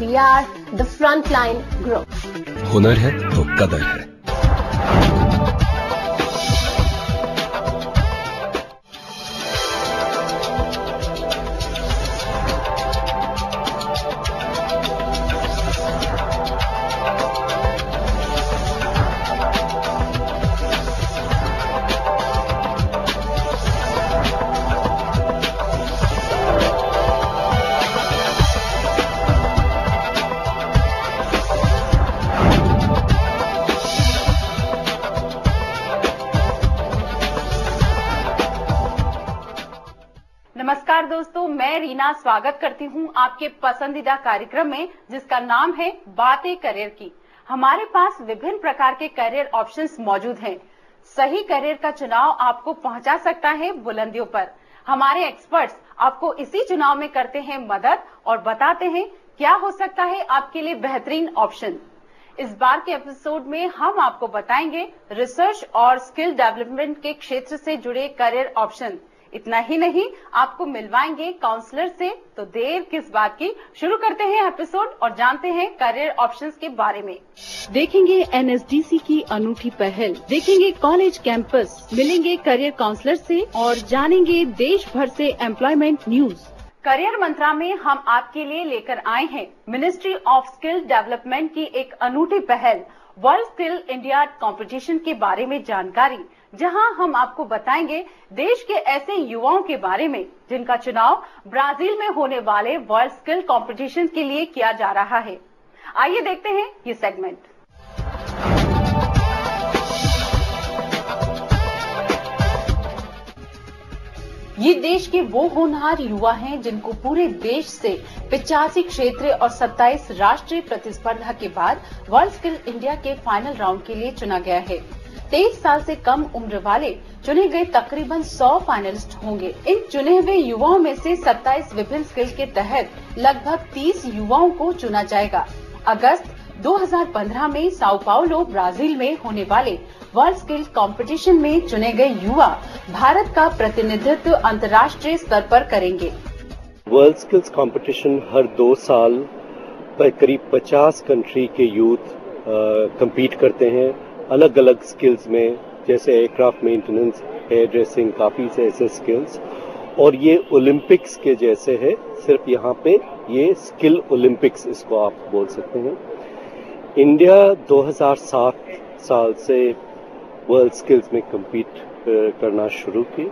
We are the Frontline Group. हुनर है तो कदर है। नमस्कार दोस्तों, मैं रीना स्वागत करती हूं आपके पसंदीदा कार्यक्रम में जिसका नाम है बातें करियर की। हमारे पास विभिन्न प्रकार के करियर ऑप्शंस मौजूद हैं। सही करियर का चुनाव आपको पहुंचा सकता है बुलंदियों पर। हमारे एक्सपर्ट्स आपको इसी चुनाव में करते हैं मदद और बताते हैं क्या हो सकता है आपके लिए बेहतरीन ऑप्शन। इस बार के एपिसोड में हम आपको बताएंगे रिसर्च और स्किल डेवलपमेंट के क्षेत्र से जुड़े करियर ऑप्शन। इतना ही नहीं, आपको मिलवाएंगे काउंसलर से। तो देर किस बात की, शुरू करते हैं एपिसोड और जानते हैं करियर ऑप्शंस के बारे में। देखेंगे एनएसडीसी की अनूठी पहल, देखेंगे कॉलेज कैंपस, मिलेंगे करियर काउंसलर से और जानेंगे देश भर से एम्प्लॉयमेंट न्यूज। करियर मंत्रा में हम आपके लिए लेकर आए हैं मिनिस्ट्री ऑफ स्किल डेवलपमेंट की एक अनूठी पहल, वर्ल्ड स्किल इंडिया कंपटीशन के बारे में जानकारी, जहां हम आपको बताएंगे देश के ऐसे युवाओं के बारे में जिनका चुनाव ब्राजील में होने वाले वर्ल्ड स्किल कंपटीशन के लिए किया जा रहा है। आइए देखते हैं ये सेगमेंट। ये देश के वो होनहार युवा हैं जिनको पूरे देश से 85 क्षेत्रीय और 27 राष्ट्रीय प्रतिस्पर्धा के बाद वर्ल्ड स्किल इंडिया के फाइनल राउंड के लिए चुना गया है। 23 साल से कम उम्र वाले चुने गए तकरीबन 100 फाइनलिस्ट होंगे। इन चुने हुए युवाओं में से 27 विभिन्न स्किल के तहत लगभग 30 युवाओं को चुना जाएगा। अगस्त 2015 में साओ पाउलो ब्राजील में होने वाले वर्ल्ड स्किल कंपटीशन में चुने गए युवा भारत का प्रतिनिधित्व अंतर्राष्ट्रीय स्तर पर करेंगे। वर्ल्ड स्किल्स कंपटीशन हर 2 साल पर करीब 50 कंट्री के यूथ compete करते हैं अलग अलग स्किल्स में, जैसे एयरक्राफ्ट मेंटेनेंस, हेयर ड्रेसिंग, काफी से ऐसे स्किल्स। और ये ओलंपिक्स के जैसे है, सिर्फ यहाँ पे ये स्किल ओलंपिक्स इसको आप बोल सकते हैं। इंडिया 2007 साल से वर्ल्ड स्किल्स में compete करना शुरू की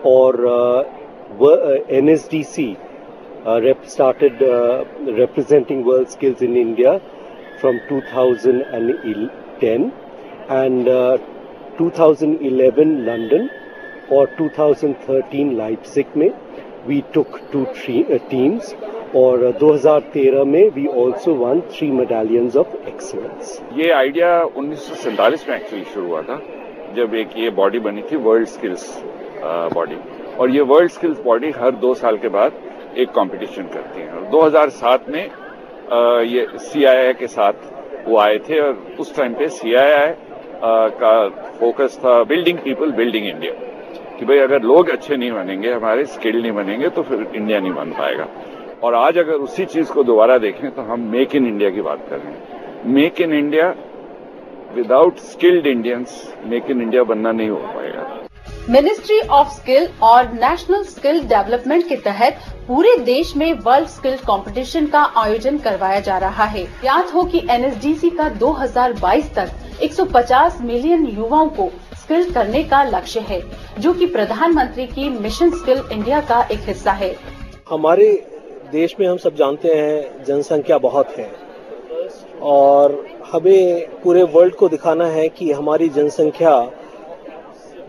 और NSDC started representing world skills in India from 2010 and 2011 London और 2013 Leipzig में we took 2 teams और 2013 में we also won 3 medallions of excellence। ये आइडिया 1947 में एक्चुअली शुरू हुआ था, जब एक ये बॉडी बनी थी वर्ल्ड स्किल्स बॉडी, और ये वर्ल्ड स्किल्स बॉडी हर 2 साल के बाद एक कंपटीशन करती है। और 2007 में ये CII के साथ वो आए थे और उस टाइम पे CII का फोकस था बिल्डिंग पीपल, बिल्डिंग इंडिया, कि भाई अगर लोग अच्छे नहीं बनेंगे, हमारे स्किल नहीं बनेंगे तो फिर इंडिया नहीं बन पाएगा। और आज अगर उसी चीज को दोबारा देखें तो हम मेक इन इंडिया की बात कर रहे हैं। Make in India without skilled Indians make in India बनना नहीं हो पाएगा। मिनिस्ट्री ऑफ स्किल और नेशनल स्किल डेवलपमेंट के तहत पूरे देश में वर्ल्ड स्किल कंपटीशन का आयोजन करवाया जा रहा है। याद हो कि NSDC का 2022 तक 150 मिलियन युवाओं को स्किल करने का लक्ष्य है, जो कि प्रधानमंत्री की मिशन स्किल इंडिया का एक हिस्सा है। हमारे देश में हम सब जानते हैं जनसंख्या बहुत है और हमें पूरे वर्ल्ड को दिखाना है कि हमारी जनसंख्या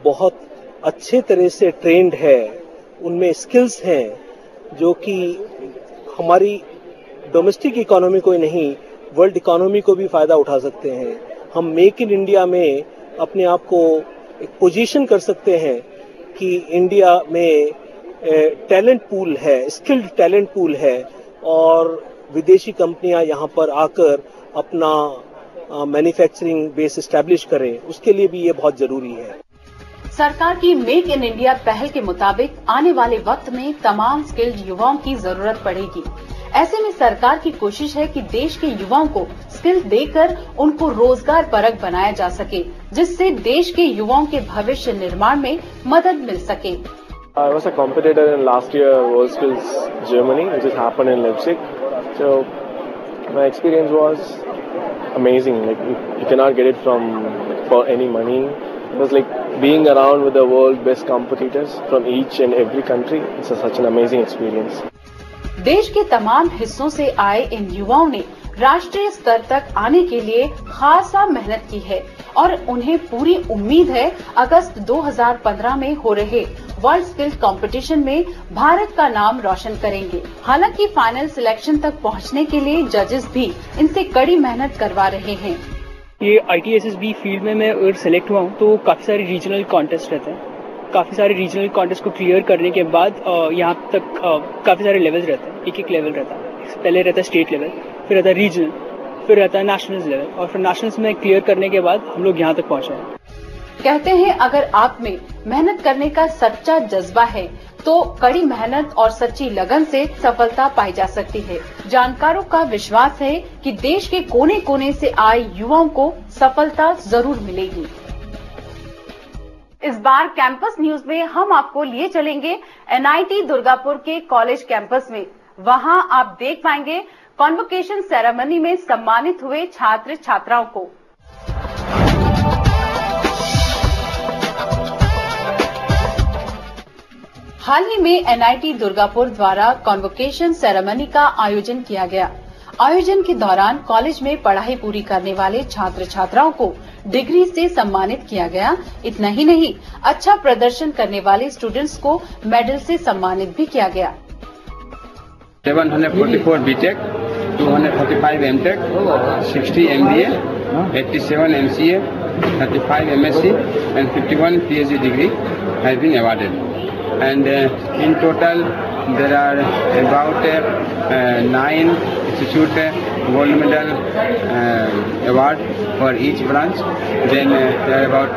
बहुत अच्छे तरह से ट्रेंड है, उनमें स्किल्स हैं जो कि हमारी डोमेस्टिक इकोनॉमी को ही नहीं वर्ल्ड इकोनॉमी को भी फायदा उठा सकते हैं। हम मेक इन इंडिया में अपने आप को एक पोजीशन कर सकते हैं कि इंडिया में टैलेंट पूल है, स्किल्ड टैलेंट पूल है और विदेशी कंपनियां यहां पर आकर अपना मैन्युफैक्चरिंग बेस एस्टैब्लिश करें, उसके लिए भी ये बहुत जरूरी है। सरकार की मेक इन इंडिया पहल के मुताबिक आने वाले वक्त में तमाम स्किल्ड युवाओं की जरूरत पड़ेगी। ऐसे में सरकार की कोशिश है कि देश के युवाओं को स्किल देकर उनको रोजगार परक बनाया जा सके, जिससे देश के युवाओं के भविष्य निर्माण में मदद मिल सके। I was a competitor in last year WorldSkills Germany, which has happened in Leipzig. So my experience was amazing. Like you cannot get it for any money. It was like being around with the world's best competitors from each and every country. It's such an amazing experience. देश के तमाम हिस्सों से आए इन युवाओं ने राष्ट्रीय स्तर तक आने के लिए खासा मेहनत की है और उन्हें पूरी उम्मीद है अगस्त 2015 में हो रहे वर्ल्ड स्किल्स कंपटीशन में भारत का नाम रोशन करेंगे। हालांकि फाइनल सिलेक्शन तक पहुंचने के लिए जजेस भी इनसे कड़ी मेहनत करवा रहे हैं। ये ITSSB फील्ड में मैं अगर सिलेक्ट हुआ हूँ तो काफी सारे रीजनल कॉन्टेस्ट रहते हैं। काफी सारे रीजनल कॉन्टेस्ट को क्लियर करने के बाद यहाँ तक काफी सारे लेवल्स रहते हैं। एक लेवल रहता है, पहले रहता है स्टेट लेवल, फिर रहता है रीजनल, फिर रहता है नेशनल लेवल, और फिर नेशनल्स में क्लियर करने के बाद हम लोग यहाँ तक पहुँचे हैं। कहते हैं अगर आप में मेहनत करने का सच्चा जज्बा है तो कड़ी मेहनत और सच्ची लगन से सफलता पाई जा सकती है। जानकारों का विश्वास है कि देश के कोने कोने से आए युवाओं को सफलता जरूर मिलेगी। इस बार कैंपस न्यूज में हम आपको लिए चलेंगे NIT दुर्गापुर के कॉलेज कैंपस में। वहां आप देख पाएंगे कॉन्वोकेशन सेरेमनी में सम्मानित हुए छात्र छात्राओं को। हाल ही में NIT दुर्गापुर द्वारा कॉन्वोकेशन सेरेमनी का आयोजन किया गया। आयोजन के दौरान कॉलेज में पढ़ाई पूरी करने वाले छात्र छात्राओं को डिग्री से सम्मानित किया गया। इतना ही नहीं, अच्छा प्रदर्शन करने वाले स्टूडेंट्स को मेडल से सम्मानित भी किया गया। 744 BTech, 235 MTech, 60 MBA, 87 MCA, 35 MSc and 51 PhD degree has been awarded. And in total there are about 9 institute gold medal award for each branch. Then there are about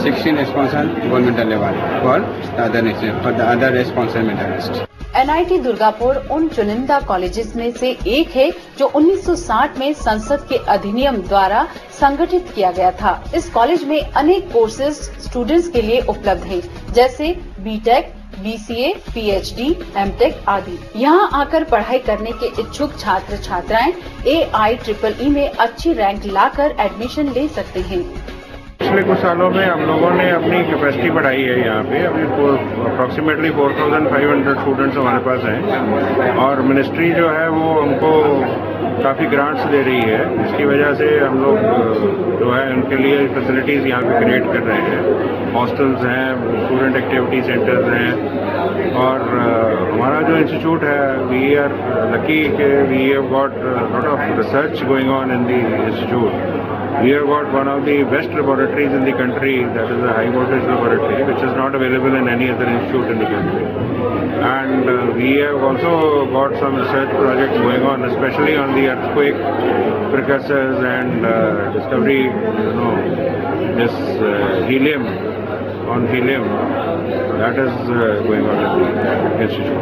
16 sponsor gold medal award for the other sponsor medalists. NIT Durgapur उन चुनिंदा colleges में से एक है जो 1960 में संसद के अधिनियम द्वारा संगठित किया गया था। इस कॉलेज में अनेक कोर्सेज स्टूडेंट्स के लिए उपलब्ध हैं, जैसे BTech, BCA, PhD, MTech आदि। यहाँ आकर पढ़ाई करने के इच्छुक छात्र छात्राएं AIEEE में अच्छी रैंक लाकर एडमिशन ले सकते हैं। पिछले कुछ सालों में हम लोगों ने अपनी कैपेसिटी बढ़ाई है। यहाँ पे अभी अप्रॉक्सीमेटली 4,500 स्टूडेंट्स हमारे पास हैं और मिनिस्ट्री जो है वो हमको काफ़ी ग्रांट्स दे रही है, जिसकी वजह से हम लोग जो है उनके लिए फैसिलिटीज़ यहाँ पे क्रिएट कर रहे हैं। हॉस्टल्स हैं, स्टूडेंट एक्टिविटी सेंटर्स हैं और हमारा जो इंस्टीट्यूट है वी आर लकी के we have got lot of research going on in the institute. We have got one of the best laboratories in the country, that is a high voltage laboratory, which is not available in any other institute in the country. And we have also got some research projects going on, especially on the earthquake precursors and discovery, this helium, that is going on in the institute.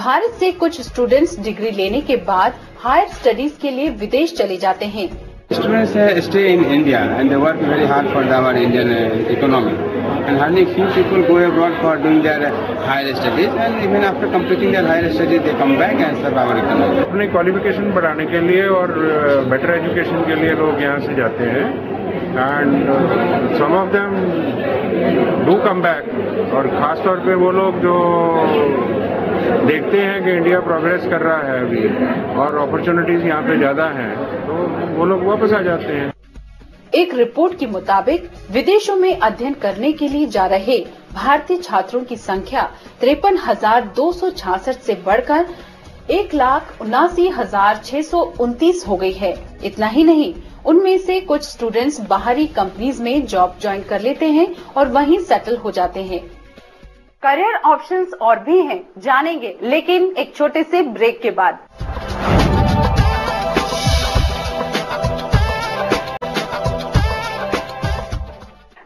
Bharat से कुछ students degree लेने के बाद higher studies के लिए विदेश चले जाते हैं। Students stay in India and they work very hard for our Indian economy. And hardly few people go abroad for doing their higher studies, and even after completing their higher studies, they come back and serve our economy. अपने qualification बढ़ाने के लिए और better education के लिए लोग यहाँ से जाते हैं and some of them do come back. और खास तौर पे वो लोग जो देखते हैं कि इंडिया प्रोग्रेस कर रहा है अभी और अपॉर्चुनिटीज यहाँ पे ज्यादा हैं, तो वो लोग वापस आ जाते हैं। एक रिपोर्ट के मुताबिक विदेशों में अध्ययन करने के लिए जा रहे भारतीय छात्रों की संख्या 53,266 से बढ़कर 1,79,629 हो गई है। इतना ही नहीं, उनमें से कुछ स्टूडेंट्स बाहरी कंपनीज में जॉब ज्वाइन कर लेते हैं और वहीं सेटल हो जाते हैं। करियर ऑप्शंस और भी हैं, जानेंगे लेकिन एक छोटे से ब्रेक के बाद।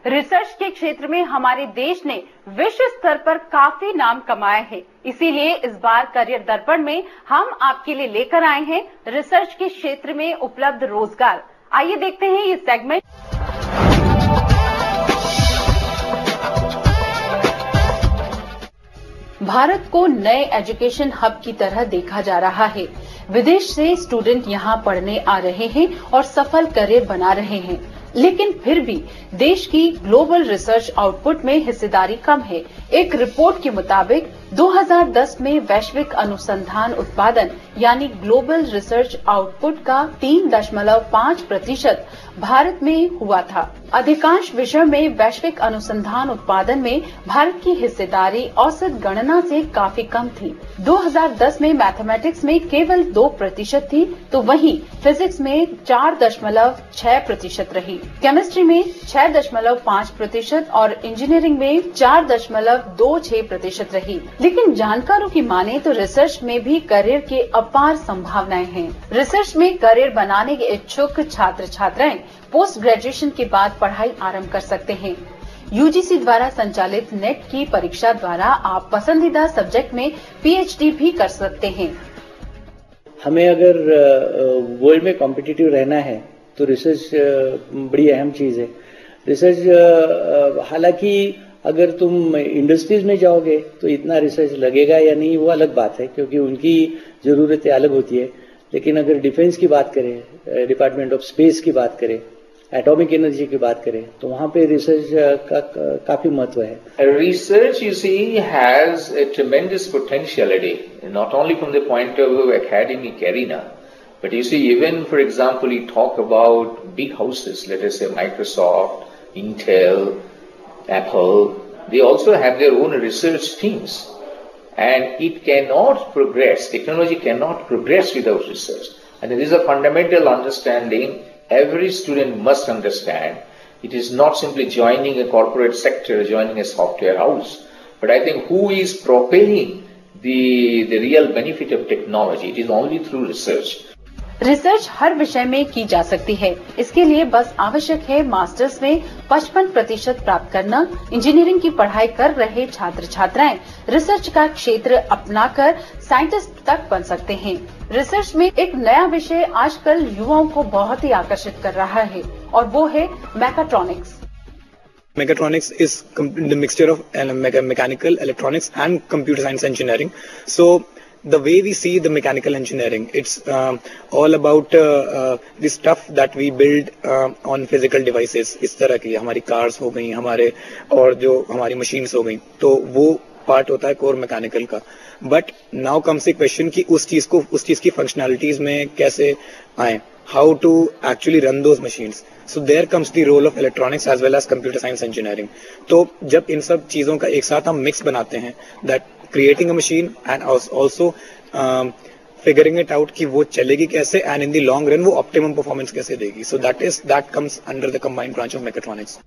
रिसर्च के क्षेत्र में हमारे देश ने विश्व स्तर पर काफी नाम कमाया है। इसीलिए इस बार करियर दर्पण में हम आपके लिए लेकर आए हैं रिसर्च के क्षेत्र में उपलब्ध रोजगार। आइए देखते हैं ये सेगमेंट। भारत को नए एजुकेशन हब की तरह देखा जा रहा है। विदेश से स्टूडेंट यहां पढ़ने आ रहे हैं और सफल करियर बना रहे हैं, लेकिन फिर भी देश की ग्लोबल रिसर्च आउटपुट में हिस्सेदारी कम है। एक रिपोर्ट के मुताबिक 2010 में वैश्विक अनुसंधान उत्पादन यानी ग्लोबल रिसर्च आउटपुट का 3.5% भारत में हुआ था। अधिकांश विषयों में वैश्विक अनुसंधान उत्पादन में भारत की हिस्सेदारी औसत गणना से काफी कम थी। 2010 में मैथमेटिक्स में केवल 2% थी, तो वहीं फिजिक्स में 4.6% रही, केमिस्ट्री में 6.5% और इंजीनियरिंग में 4.26% रही। लेकिन जानकारों की माने तो रिसर्च में भी करियर की अपार संभावनाएं हैं। रिसर्च में करियर बनाने के इच्छुक छात्र छात्राएं पोस्ट ग्रेजुएशन के बाद पढ़ाई आरंभ कर सकते हैं। यूजीसी द्वारा संचालित नेट की परीक्षा द्वारा आप पसंदीदा सब्जेक्ट में पीएचडी भी कर सकते हैं। हमें अगर वर्ल्ड में कॉम्पिटिटिव रहना है तो रिसर्च बड़ी अहम चीज है। रिसर्च हालांकि अगर तुम इंडस्ट्रीज में जाओगे तो इतना रिसर्च लगेगा या नहीं वो अलग बात है, क्योंकि उनकी जरूरतें अलग होती है। लेकिन अगर डिफेंस की बात करें, डिपार्टमेंट ऑफ स्पेस की बात करें, एटॉमिक एनर्जी की बात करें, तो वहां पे रिसर्च का काफी महत्व है। Research, you see, has a tremendous potentiality, not only from the point of view of academic arena, but you see, even for example, you talk about big houses, let us say Microsoft, Intel, Apple, they also have their own research teams. And it cannot progress, technology cannot progress without research. And there is a fundamental understanding every student must understand. It is not simply joining a corporate sector, joining a software house, but I think who is propelling the real benefit of technology, it is only through research. Research हर विषय में की जा सकती है। इसके लिए बस आवश्यक है मास्टर्स में 55% प्राप्त करना। इंजीनियरिंग की पढ़ाई कर रहे छात्र छात्राएं रिसर्च का क्षेत्र अपनाकर साइंटिस्ट तक बन सकते हैं। रिसर्च में एक नया विषय आजकल युवाओं को बहुत ही आकर्षित कर रहा है और वो है mechatronics. Mechatronics is the mixture of mechanical, electronics and computer science engineering. So the way we see the mechanical engineering, it's all about the stuff that we build on physical devices. इस तरह की हमारी cars हो गई, हमारे और जो हमारी machines हो गई, तो वो पार्ट होता है कोर मैकेनिकल का। But now comes the question कि उस चीज की फंक्शनैलिटीज में कैसे आए, how to actually run those machines. So there comes the role of electronics as well as computer science engineering. तो जब इन सब चीजों का एक साथ हम मिक्स बनाते हैं, that creating a machine and also figuring it out कि वो चलेगी कैसे and in the long run वो ऑप्टिमम परफॉर्मेंस कैसे देगी। So that comes under the combined branch of mechatronics.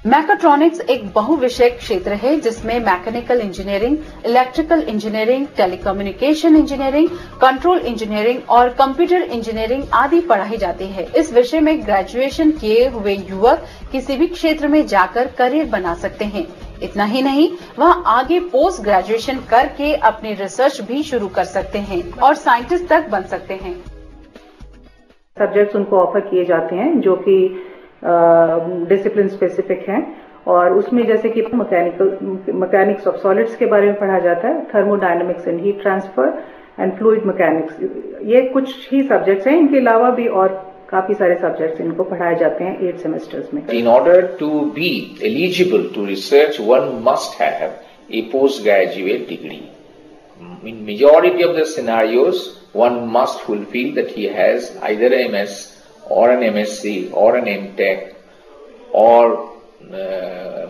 Mechatronics एक बहुविषय क्षेत्र है जिसमें mechanical engineering, electrical engineering, telecommunication engineering, control engineering और कंप्यूटर इंजीनियरिंग आदि पढ़ाई जाती है। इस विषय में ग्रेजुएशन किए हुए युवक किसी भी क्षेत्र में जाकर करियर बना सकते हैं। इतना ही नहीं, वह आगे पोस्ट ग्रेजुएशन करके अपनी रिसर्च भी शुरू कर सकते हैं और साइंटिस्ट तक बन सकते हैं। सब्जेक्ट्स उनको ऑफर किए जाते हैं जो कि डिसिप्लिन स्पेसिफिक हैं और उसमें जैसे कि मैकेनिक्स ऑफ सॉलिड्स के बारे में पढ़ा जाता है, thermodynamics and heat transfer and fluid mechanics, ये कुछ ही सब्जेक्ट्स हैं। इनके अलावा भी और काफी सारे सब्जेक्ट्स इनको पढ़ाए जाते हैं 8 सेमेस्टर्स में। In order to be eligible to research, one must have a postgraduate degree. In majority of the scenarios, one must fulfill that he has either a MS or an MSc or an MTech or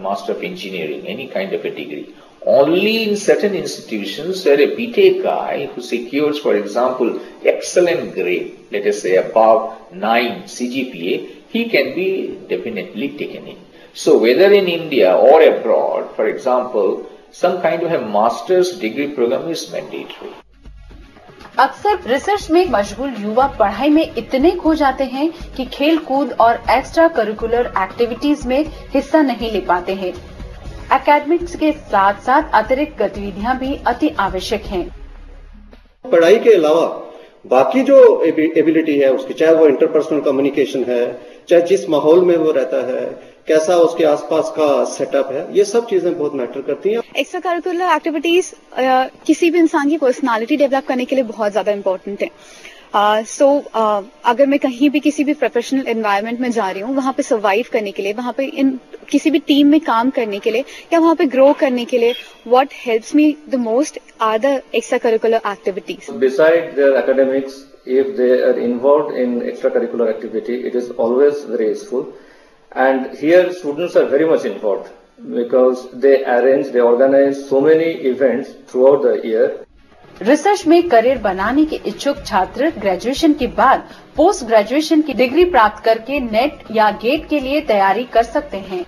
Master of Engineering, any kind of a degree. Only in certain institutions where a BTech guy who secures, for example, excellent grade, let us say above 9 CGPA, he can be definitely taken in. So whether in India or abroad, for example, some kind of a master's degree program is mandatory. अक्सर research में मशगूल युवा पढ़ाई में इतने खो जाते हैं कि खेल कूद और एक्स्ट्रा करिकुलर एक्टिविटीज में हिस्सा नहीं ले पाते हैं। एकेडमिक्स के साथ साथ अतिरिक्त गतिविधियां भी अति आवश्यक हैं। पढ़ाई के अलावा बाकी जो एबिलिटी है उसकी, चाहे वो इंटरपर्सनल कम्युनिकेशन है, चाहे जिस माहौल में वो रहता है, कैसा उसके आसपास का सेटअप है, ये सब चीजें बहुत मैटर करती हैं। एक्स्ट्रा करिकुलर एक्टिविटीज किसी भी इंसान की पर्सनालिटी डेवलप करने के लिए बहुत ज्यादा इम्पोर्टेंट है। अगर मैं कहीं भी किसी भी प्रोफेशनल एनवायरनमेंट में जा रही हूँ, वहां पे सर्वाइव करने के लिए, वहां पे किसी भी टीम में काम करने के लिए या वहां पे ग्रो करने के लिए, what helps me the most are the extra curricular activities. Beside their academics, if they are involved in extracurricular activity, it is always very useful. And here students are very much involved because they organize so many events throughout the year. Research में career बनाने के इच्छुक छात्र graduation के बाद post graduation की degree प्राप्त करके नेट या गेट के लिए तैयारी कर सकते हैं।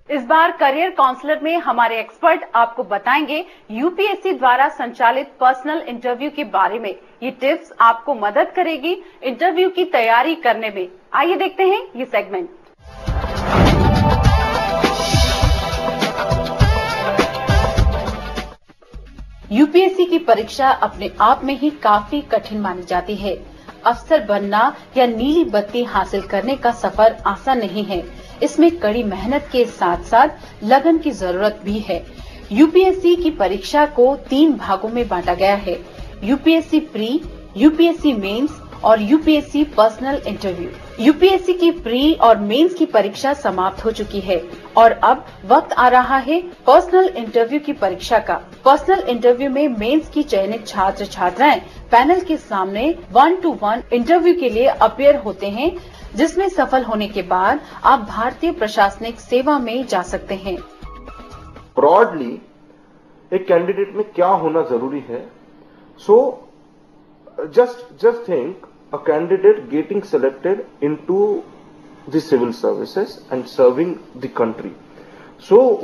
इस बार करियर काउंसलर में हमारे एक्सपर्ट आपको बताएंगे यूपीएससी द्वारा संचालित पर्सनल इंटरव्यू के बारे में। ये टिप्स आपको मदद करेगी इंटरव्यू की तैयारी करने में। आइए देखते हैं ये सेगमेंट। यूपीएससी की परीक्षा अपने आप में ही काफी कठिन मानी जाती है। अफसर बनना या नीली बत्ती हासिल करने का सफर आसान नहीं है। इसमें कड़ी मेहनत के साथ साथ लगन की जरूरत भी है। यूपीएससी की परीक्षा को 3 भागों में बांटा गया है: यूपीएससी प्री, यूपीएससी मेंस और यूपीएससी पर्सनल इंटरव्यू। यूपीएससी की प्री और मेंस की परीक्षा समाप्त हो चुकी है और अब वक्त आ रहा है पर्सनल इंटरव्यू की परीक्षा का। पर्सनल इंटरव्यू में मेंस की चयनित छात्र छात्राएं पैनल के सामने 1-to-1 इंटरव्यू के लिए अपीयर होते हैं, जिसमें सफल होने के बाद आप भारतीय प्रशासनिक सेवा में जा सकते हैं। ब्रॉडली एक कैंडिडेट में क्या होना जरूरी है? just think a candidate getting selected into the civil services and serving the country.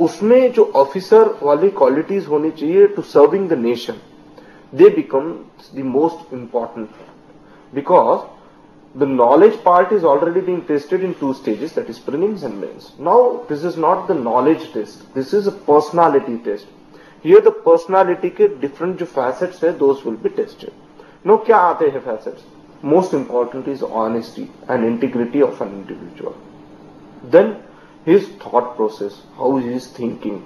उसमें जो ऑफिसर वाली क्वालिटीज होनी चाहिए to serving the nation, they become the most important, because the knowledge part is already being tested in 2 stages, that is prelims and mains. Now this is not the knowledge test, this is a personality test. Here the personality के different जो facets है, those will be tested. Now क्या आते हैं facets? Most important is honesty and integrity of an individual. Then his thought process, how he is thinking,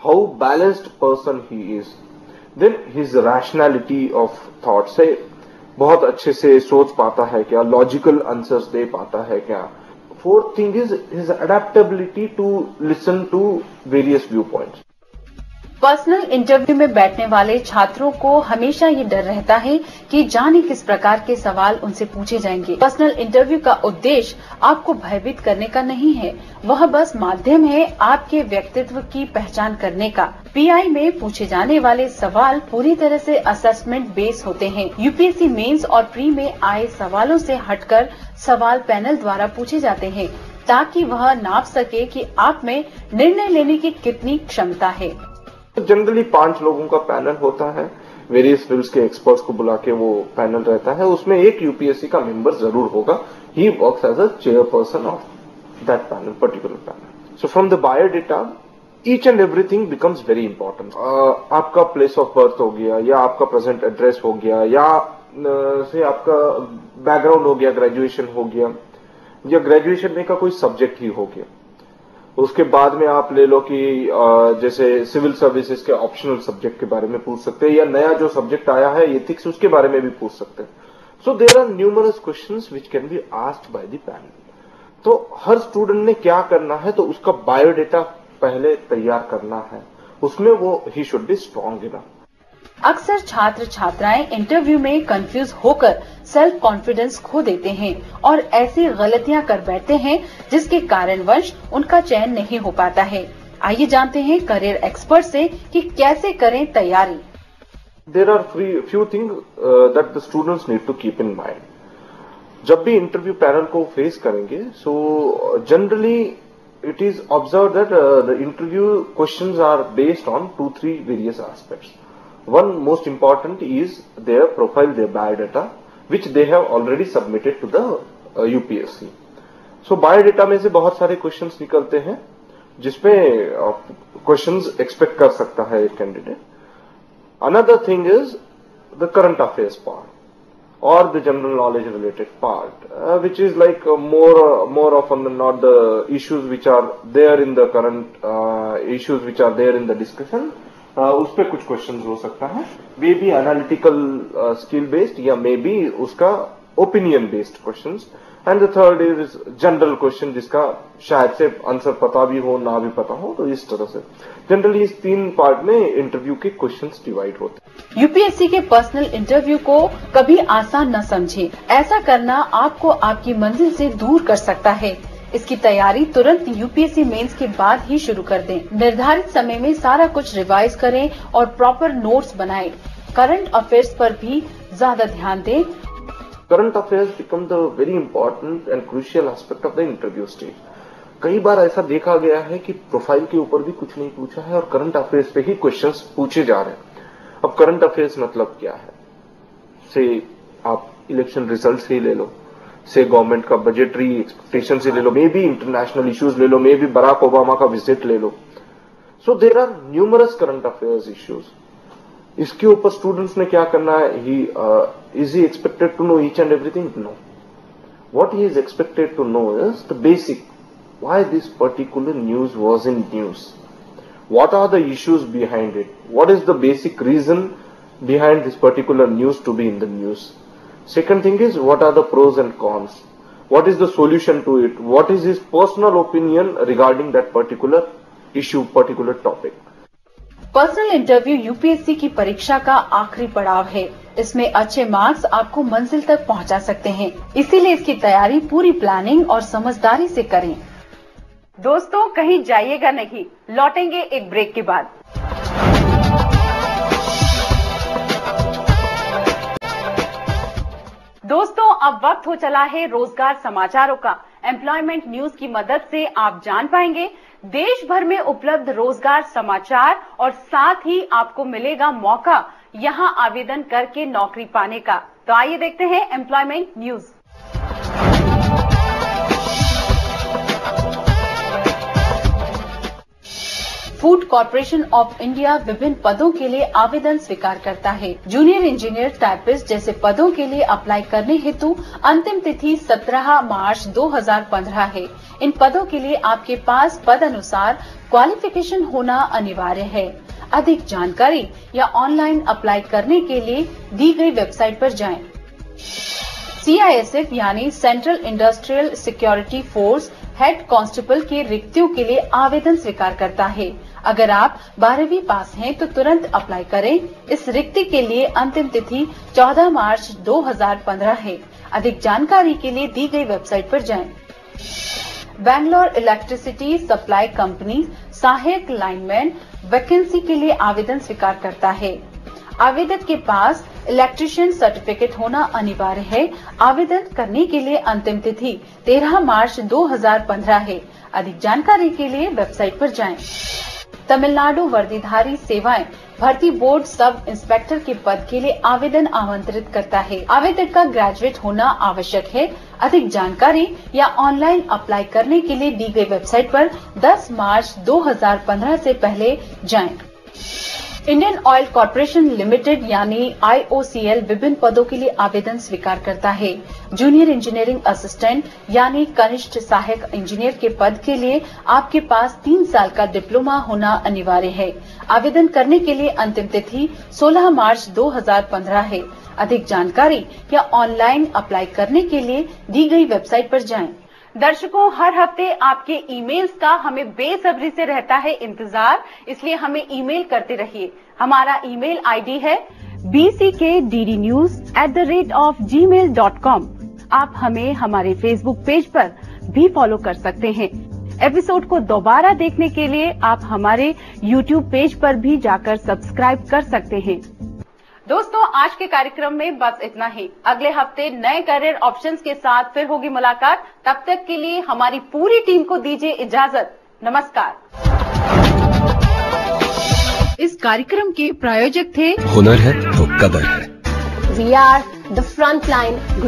how balanced person he is. Then his rationality of thought, से बहुत अच्छे से सोच पाता है क्या, लॉजिकल आंसर्स दे पाता है क्या. 4th thing is his adaptability to listen to various viewpoints. Personal interview में बैठने वाले छात्रों को हमेशा ये डर रहता है कि जाने किस प्रकार के सवाल उनसे पूछे जाएंगे। पर्सनल इंटरव्यू का उद्देश्य आपको भयभीत करने का नहीं है, वह बस माध्यम है आपके व्यक्तित्व की पहचान करने का। पीआई में पूछे जाने वाले सवाल पूरी तरह से असेसमेंट बेस होते हैं। यूपीएससी मेंस और प्री में आए सवालों से हटकर सवाल पैनल द्वारा पूछे जाते हैं, ताकि वह नाप सके कि आप में निर्णय लेने की कितनी क्षमता है। जनरली 5 लोगों का पैनल होता है, वेरियस फील्ड्स के एक्सपर्ट्स को बुला के वो पैनल रहता है। उसमें एक यूपीएससी का मेंबर जरूर होगा, he works as a chairperson of that panel, particular panel. So from the biodata each and everything becomes very important. आपका प्लेस ऑफ बर्थ हो गया, या आपका प्रेजेंट एड्रेस हो गया, या से आपका बैकग्राउंड हो गया, ग्रेजुएशन हो गया, या ग्रेजुएशन में का कोई सब्जेक्ट ही हो गया। उसके बाद में आप ले लो कि जैसे सिविल सर्विसेज के ऑप्शनल सब्जेक्ट के बारे में पूछ सकते हैं, या नया जो सब्जेक्ट आया है एथिक्स, उसके बारे में भी पूछ सकते हैं। So there are numerous questions which can be asked by the panel. तो हर स्टूडेंट ने क्या करना है, तो उसका बायोडेटा पहले तैयार करना है, उसमें वो he should be strong enough. अक्सर छात्र छात्राएं इंटरव्यू में कंफ्यूज होकर सेल्फ कॉन्फिडेंस खो देते हैं और ऐसी गलतियां कर बैठते हैं जिसके कारणवश उनका चयन नहीं हो पाता है। आइए जानते हैं करियर एक्सपर्ट से कि कैसे करें तैयारी। There are few things that the students need to keep in mind जब भी इंटरव्यू पैनल को फेस करेंगे। So generally it is observe that the interview questions are based on 2-3 various aspects. one most important is their profile, their biodata, which they have already submitted to the UPSC. So biodata में से बहुत सारे questions निकलते हैं जिसमें questions expect कर सकता है एक candidate. Another thing is the current affairs part or the general knowledge related part, which is like more often than not the issues which are there in the current issues which are there in the discussion. उस पे कुछ questions हो सकता है, may be analytical skill based या may be उसका opinion based questions. And the third is general question जिसका शायद से आंसर पता भी हो ना भी पता हो. तो इस तरह से जनरली इस 3 पार्ट में इंटरव्यू के क्वेश्चंस डिवाइड होते हैं. यूपीएससी के पर्सनल इंटरव्यू को कभी आसान न समझे. ऐसा करना आपको आपकी मंजिल से दूर कर सकता है. इसकी तैयारी तुरंत यूपीएससी मेंस के बाद ही शुरू कर दें. निर्धारित समय में सारा कुछ रिवाइज करें और प्रॉपर नोट्स बनाएं. करंट अफेयर्स पर भी ज्यादा ध्यान दें. Current affairs become the very important and crucial aspect of the interview stage. कई बार ऐसा देखा गया है कि प्रोफाइल के ऊपर भी कुछ नहीं पूछा है और करंट अफेयर्स पे ही क्वेश्चंस पूछे जा रहे हैं. अब करंट अफेयर्स मतलब क्या है? से आप इलेक्शन रिजल्ट से ही ले लो, से गवर्नमेंट का बजटरी एक्सपेक्टेशन से ले लो, मे बी इंटरनेशनल इश्यूज ले लो, मे बी बराक ओबामा का विजिट ले लो. So there are numerous current affairs issues. इसके ऊपर स्टूडेंट्स ने क्या करना है? Is he expected to know each and everything? No. What he is expected to know is the basic, why this particular news was in news, what are the issues behind it, what is the basic reason behind this particular news to be in the news. Second thing is, what are the pros and cons? What is the solution to it? What is his personal opinion regarding that particular issue, particular topic? Personal interview UPSC की परीक्षा का आखिरी पड़ाव है. इसमें अच्छे marks आपको मंजिल तक पहुंचा सकते हैं. इसीलिए इसकी तैयारी पूरी प्लानिंग और समझदारी से करें. दोस्तों, कहीं जाइएगा नहीं. लौटेंगे एक ब्रेक के बाद. दोस्तों, अब वक्त हो चला है रोजगार समाचारों का. एम्प्लॉयमेंट न्यूज की मदद से आप जान पाएंगे देश भर में उपलब्ध रोजगार समाचार और साथ ही आपको मिलेगा मौका यहां आवेदन करके नौकरी पाने का. तो आइए देखते हैं employment news. Food corporation of India विभिन्न पदों के लिए आवेदन स्वीकार करता है. जूनियर इंजीनियर, टाइपिस्ट जैसे पदों के लिए अप्लाई करने हेतु अंतिम तिथि 17 मार्च 2015 है. इन पदों के लिए आपके पास पद अनुसार क्वालिफिकेशन होना अनिवार्य है. अधिक जानकारी या ऑनलाइन अप्लाई करने के लिए दी गई वेबसाइट पर जाएं. CISF यानी central industrial security force head constable के रिक्तियों के लिए आवेदन स्वीकार करता है. अगर आप 12वीं पास हैं तो तुरंत अप्लाई करें. इस रिक्ति के लिए अंतिम तिथि 14 मार्च 2015 है. अधिक जानकारी के लिए दी गई वेबसाइट पर जाएं. बैंगलोर इलेक्ट्रिसिटी सप्लाई कंपनी सहायक लाइनमैन वैकेंसी के लिए आवेदन स्वीकार करता है. आवेदक के पास इलेक्ट्रीशियन सर्टिफिकेट होना अनिवार्य है. आवेदन करने के लिए अंतिम तिथि 13 मार्च 2015 है. अधिक जानकारी के लिए वेबसाइट पर जाएं. तमिलनाडु वर्दीधारी सेवाएं भर्ती बोर्ड सब इंस्पेक्टर के पद के लिए आवेदन आमंत्रित करता है. आवेदक का ग्रेजुएट होना आवश्यक है. अधिक जानकारी या ऑनलाइन अप्लाई करने के लिए दी गई वेबसाइट पर 10 मार्च 2015 से पहले जाएं. इंडियन ऑयल कॉर्पोरेशन लिमिटेड यानी IOCL विभिन्न पदों के लिए आवेदन स्वीकार करता है. जूनियर इंजीनियरिंग असिस्टेंट यानी कनिष्ठ सहायक इंजीनियर के पद के लिए आपके पास 3 साल का डिप्लोमा होना अनिवार्य है. आवेदन करने के लिए अंतिम तिथि 16 मार्च 2015 है. अधिक जानकारी या ऑनलाइन अप्लाई करने के लिए दी गई वेबसाइट पर जाएं. दर्शकों, हर हफ्ते आपके ईमेल्स का हमें बेसब्री से रहता है इंतजार, इसलिए हमें ईमेल करते रहिए. हमारा ईमेल आईडी है bckdnews@gmail.com. आप हमें हमारे फेसबुक पेज पर भी फॉलो कर सकते हैं. एपिसोड को दोबारा देखने के लिए आप हमारे YouTube पेज पर भी जाकर सब्सक्राइब कर सकते हैं. दोस्तों, आज के कार्यक्रम में बस इतना ही. अगले हफ्ते नए करियर ऑप्शंस के साथ फिर होगी मुलाकात. तब तक के लिए हमारी पूरी टीम को दीजिए इजाजत. नमस्कार. इस कार्यक्रम के प्रायोजक थे हुनर है तो कदर है। We are the Frontline Group.